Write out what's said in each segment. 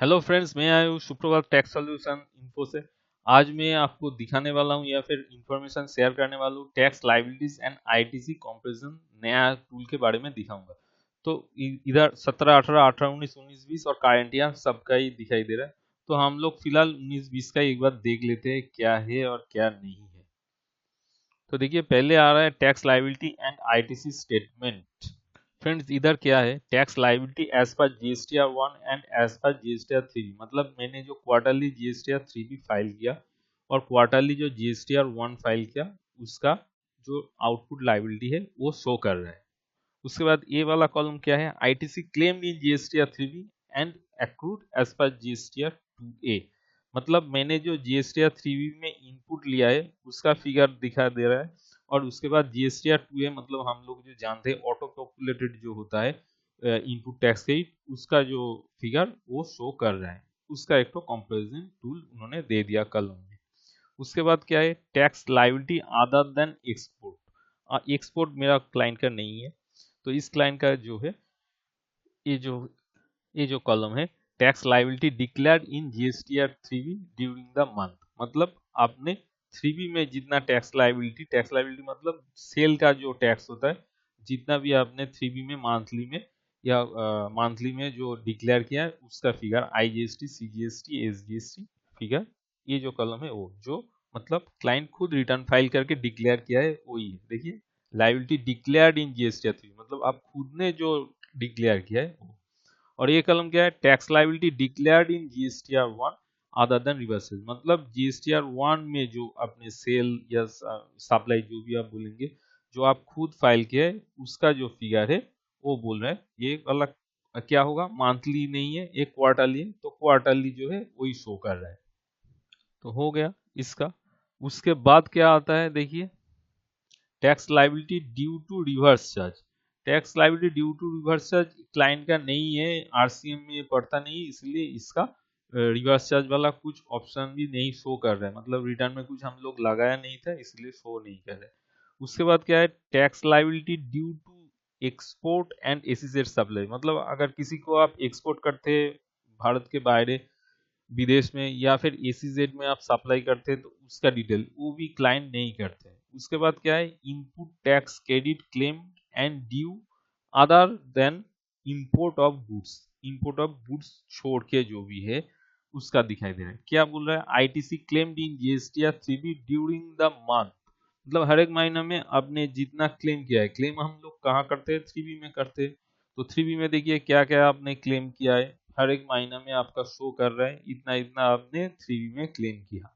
Hello friends, मैं आया हूँ सुप्रभात टैक्स सॉल्यूशन इन्फो से। आज मैं आपको दिखाने वाला हूँ या फिर इंफॉर्मेशन शेयर करने वाला हूँ tax liabilities and ITC comparison नया टूल के बारे में दिखाऊंगा। तो इधर 17, 18, 18, 19, 19, 20 और करंट ईयर सबका ही दिखाई दे रहा है। तो हम लोग फिलहाल 19, 20 का एक बार देख लेते हैं क्या है और क्या नहीं है। तो देखिए, पहले आ रहा है tax liability and ITC statement. Friends, इधर क्या है, tax liability as per GSTR 1 and as per GSTR 3। मतलब मैंने जो क्वार्टरली जीएसटीआर 3 भी फाइल किया और क्वार्टरली जो जीएसटीआर 1 फाइल किया, उसका जो आउटपुट लाइबिलिटी है वो शो कर रहा है। उसके बाद ए वाला कॉलम क्या है, ITC claimed in GSTR 3B and accrued as per GSTR 2A। मतलब मैंने जो जीएसटीआर 3B में इनपुट लिया है उसका फिगर दिखा दे रहा है। और उसके बाद जीएसटीआर 2A मतलब हम लोग जो जानते हैं ऑटो पॉपुलेटेड जो होता है इनपुट टैक्स क्रेडिट, उसका जो फिगर वो शो कर रहा है। उसका एक तो कंपैरिजन टूल उन्होंने दे दिया कॉलम में। उसके बाद क्या है, tax liability other than export. Export मेरा क्लाइंट का नहीं है, तो इस क्लाइंट का जो है, ये जो ये जो कॉलम है, tax liability declared in GSTR 3B during the month. मतलब आपने 3B में जितना टैक्स लायबिलिटी मतलब सेल का जो टैक्स होता है, जितना भी आपने 3B में मंथली में या मंथली में जो डिक्लेयर किया है उसका figure, IGST, CGST, SGST figure, ये जो कॉलम है वो जो मतलब क्लाइंट खुद रिटर्न फाइल करके डिक्लेयर किया है वही है। देखिए, लायबिलिटी डिक्लेयर्ड इन जीएसटीआर 3 मतलब आप खुद ने जो डिक्लेयर किया है वो। और ये कलम क्या है, tax liability declared in GSTR 1 other than reverses. मतलब जीएसटीआर 1 में जो आपने सेल या सप्लाई जो भी आप बोलेंगे, जो आप खुद फाइल किया है उसका जो फिगर है वो बोल रहे हैं। ये अलग क्या होगा, मंथली नहीं है, एक क्वार्टरली है, तो क्वार्टरली जो है वही शो कर रहा है। तो हो गया इसका। उसके बाद क्या आता है, देखिए, tax liability due to reverse charge. Tax liability due to reverse charge client का नहीं है, आरसीएम में पड़ता नहीं, इसलिए इसका रिवर्स चार्ज वाला कुछ ऑप्शन भी नहीं शो कर रहा है। मतलब रिटर्न में कुछ हम लोग लगाया नहीं था, इसलिए शो नहीं कर रहा है। उसके बाद क्या है, tax liability due to export and ACZ supply. मतलब अगर किसी को आप एक्सपोर्ट करते भारत के बाहर विदेश में या फिर एसीजेड में आप सप्लाई करते हैं, तो उसका डिटेल वो भी क्लाइंट नहीं करते हैं। उसके बाद क्या है, input tax credit claim and due other than import of goods. Import of goods छोड़ के जो भी है उसका दिखाई दे रहा है। क्या बोल रहा है, ITC claimed in GSTR 3B during the month. मतलब हर एक महीने में आपने जितना क्लेम किया है, क्लेम हम लोग कहाँ करते हैं, 3B में करते हैं। तो 3B में देखिए क्या क्या आपने क्लेम किया है, हर एक महीना में आपका शो कर रहा है, इतना इतना आपने 3B में क्लेम किया।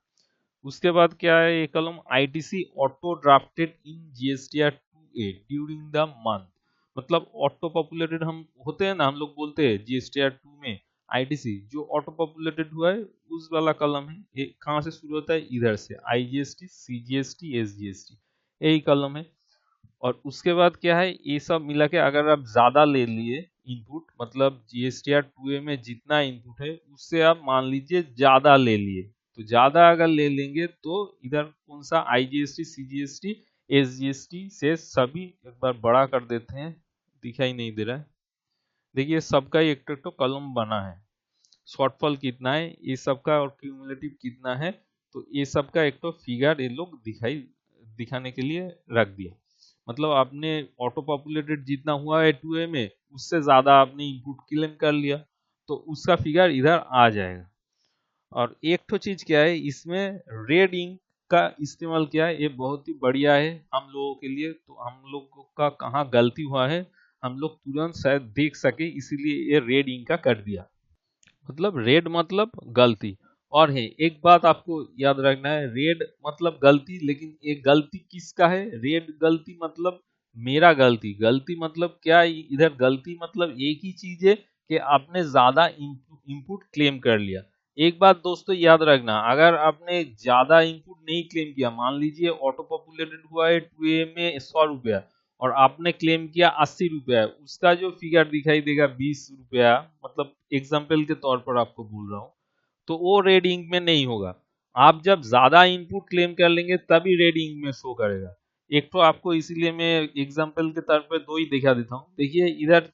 उसके बाद क्या है, ये column ITC auto drafted in GSTR 2A during the month. मतलब ऑटो पॉपुलेटेड हम होते हैं ना, हम लोग बोलते हैं जीएसटीआर 2 में आईटीसी जो ऑटो पॉपुलेटेड हुआ है उस वाला कॉलम है। ये कहाँ से शुरू होता है, इधर से, आईजीएसटी, सीजीएसटी, एसजीएसटी, यही कॉलम है। और उसके बाद क्या है, ये सब मिला के अगर आप ज्यादा ले लिए इनपुट, मतलब जीएसटीआर 2A में जितना इनपुट है उससे आप मान लीजिए ज्यादा ले लिए, तो ज्यादा अगर ले लेंगे तो इधर कौन सा, आईजीएसटी, सीजीएसटी, एसजीएसटी से सभी एक बार बड़ा कर देते हैं। दिखाई नहीं दे रहा है, देखिए सबका एक तो कॉलम बना है, शॉर्टफॉल कितना है ये सबका और क्यूमुलेटिव कितना है, तो ये सबका एक तो फिगर ये लोग दिखाने के लिए रख दिया। मतलब आपने ऑटो पॉपुलेटेड जितना हुआ है 2A में उससे ज्यादा आपने इनपुट क्लेम कर लिया, तो उसका फिगर इधर आ जाएगा। और एक तो चीज क्या है, इसमें रेड इंक का इस्तेमाल किया है, ये बहुत ही बढ़िया है हम लोगों के लिए। तो हम लोगों का कहाँ गलती हुआ है हम लोग तुरंत शायद देख सके, इसीलिए ये रेड इंक का कर दिया। मतलब रेड मतलब गलती। और है एक बात आपको याद रखना है, रेड मतलब गलती, लेकिन एक गलती किसका है, रेड गलती मतलब मेरा गलती। गलती मतलब क्या, इधर गलती मतलब एक ही चीज है कि आपने ज्यादा इनपुट क्लेम कर लिया। एक बात दोस्तों याद रखना, अगर आपने ज्यादा इनपुट नहीं क्लेम किया, मान लीजिए ऑटो पॉपुलेटेड हुआ है 2A में 100 रुपया और आपने क्लेम किया 80 रुपया, उसका जो फिगर दिखाई देगा 20 रुपया, मतलब एग्जाम्पल के तौर पर आपको बोल रहा हूँ, तो वो रेड इंक में नहीं होगा। आप जब ज्यादा इनपुट क्लेम कर लेंगे तभी रेड इंक में शो करेगा। एक तो आपको इसीलिए मैं एग्जाम्पल के तौर पर दो ही दिखा देता हूँ। देखिए इधर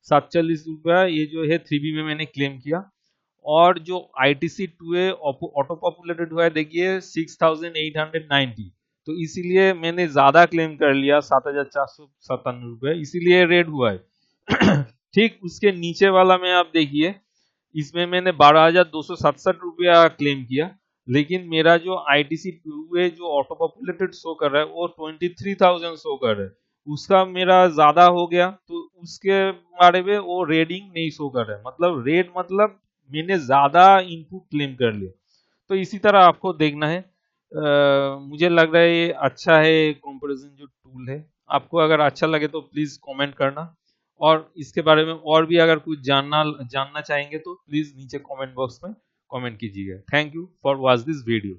₹47 ये जो है 3B में मैंने क्लेम किया। और जो ITC 2A ऑटो पॉपुलेटेड हुआ है देखिए 6890, तो इसीलिए मैंने ज्यादा क्लेम कर लिया ₹7497, इसीलिए रेड हुआ है। ठीक उसके नीचे वाला में आप देखिए, इसमें मैंने ₹12,267 क्लेम किया, लेकिन मेरा जो ITC 2A जो ऑटो पॉपुलेटेड शो कर रहा है वो 23,000 शो कर रहा है, उसका मेरा ज्यादा हो गया, तो उसके बारे में वो रेडिंग नहीं शो कर रहा है, मतलब रेड मतलब मैंने ज्यादा इनपुट क्लेम कर लिया। तो इसी तरह आपको देखना है। मुझे लग रहा है ये अच्छा है कंपैरिजन जो टूल है। आपको अगर अच्छा लगे तो प्लीज कमेंट करना, और इसके बारे में और भी अगर कुछ जानना चाहेंगे तो प्लीज नीचे कमेंट बॉक्स में कमेंट कीजिएगा। Thank you for watch this video.